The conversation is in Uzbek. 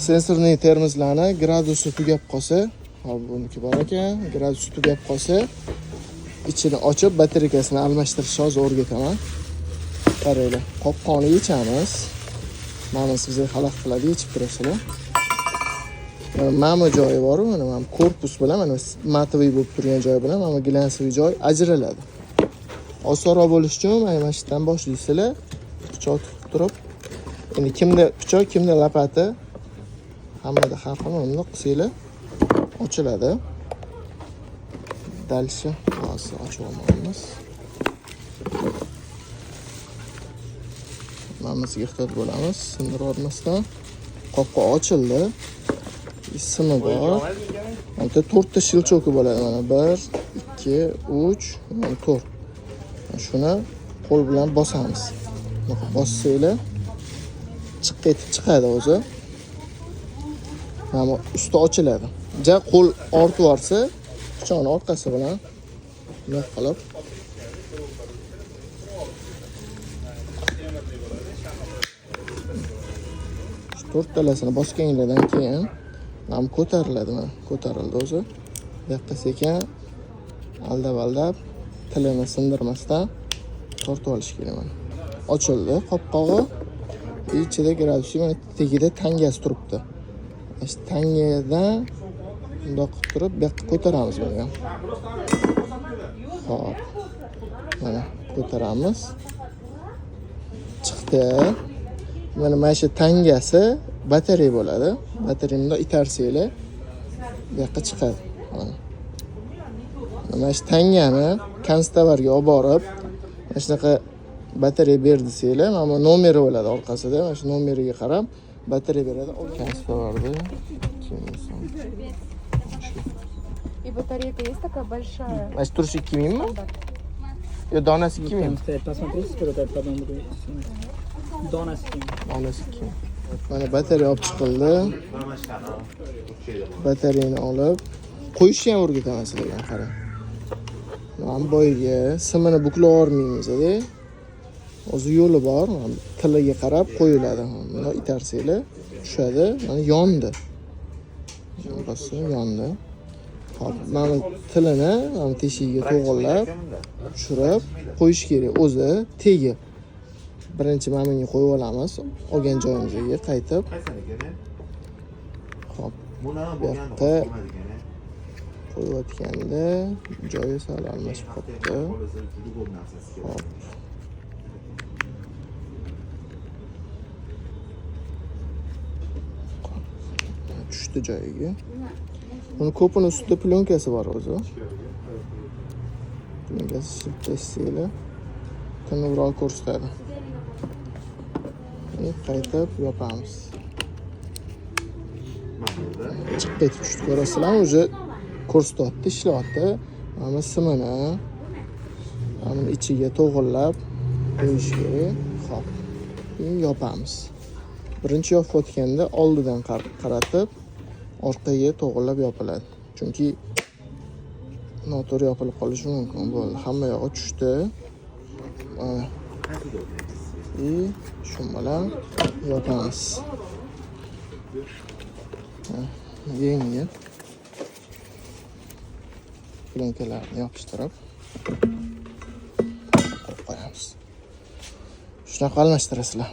sensorli termizlarni gradusi tugab qolsa, hop buniki bor ekan, gradusi tugab qolsa, ichini ochib batareykasini almashtirishni hozir o'rgataman. Qaranglar, qopqonni yechamiz. Mana sizga xalaqit qiladi, yechib turasizlar. Mana joyi bor, mana korpus bilan, mana matoviy bo'lib turgan joy bilan mana glansiy joy ajraladi. Osonroq bo'lish uchun mana shu yerdan boshlaysizlar. Pichoq tutib turib, endi kimda pichoq, kimda lapati, hammada har xil uni qilsanglar ochiladi. Dalshi hozir ochib olamiz. Hammasiga ehtiyot bo'lamiz, sindirib olmasdan. Qopqoq ochildi. Simi bor. Bitta 4 ta shilchoki bo'ladi mana. 1, 2, 3, 4. Shuni qo'l bilan bosamiz. Bossanglar chiqib chiqadi o'zi. Mana usti ochiladi. Ja qo'l ortib yorsa, pichoqni orqasi bilan bunday qilib to'rttalasini bosganinglardan keyin ham ko'tariladi, mana ko'tarildi o'zi. Bu yoqqa sekin aldab tilini sindirmasdan tortib olish kerak mana. Ochildi qopqog'i. Ichida gradus mana tagida tangasi turibdi. Mana tangadan bundoq qilib turib, bu yoqqa ko'taramiz buni ham. Hop. Mana ko'taramiz. Chiqdi. Mana shu tangasi batareya bo'ladi. Batareyani itarsanglar bu yoqqa chiqadi. Mana shu tangani konstavarga olib borib, mana shunaqa batareya berdi desanglar, mana nomeri bo'ladi orqasida. Mana shu nomeriga qarab batareya beradi. Konstavarda 2000 so'm. И батарейка есть такая большая? Mana shu turishi 2000 mi? Yo, donasi 2000 mi? Посмотрите, сколько это потом будет. Donasi 2000. Donasi 2000. Mana batareya olib chiqildi. Batareyani olib qo'yishni ham o'rgataman sizlarga, qarang. Mana boyiga simini buklab olmaymiz-da. O'zi yo'li bor. Tiliga qarab qo'yiladi. Buni itarsanglar tushadi. Mana yondi. Burasi yondi. Hop, mana tilini mana teshigiga to'g'irlab tushirib qo'yish kerak. O'zi tegib. Birinchi mana bunga qo'yib olamiz. Olgan joyimizga qaytib. Hop. Bu yoqqa qo'yayotganda joyi sal almashib qolibdi. Hop. Tushdi joyiga. Buni ko'pini ustida plyonkasi bor o'zi. Plyonkasi siltasanglar tinibroq ko'rsatadi. Qaytib yopamiz. Chiqib tushdi, ko'rasizlar, o'zi ko'rsatyapti, ishlayapti. Mana simini mana ichiga to'g'irlab qo'yish kerak. Xo'p. Yopamiz. Birinchi yopayotganda oldidan qaratib, orqaga to'g'irlab yopiladi. Chunki noto'g'ri yopilib qolishi mumkin. Bo'ldi, hamma yog'i tushdi. Shu bilan yopamiz. Yengil plyankalarni yopishtirib qo'yamiz. Shunaqa almashtirasizlar.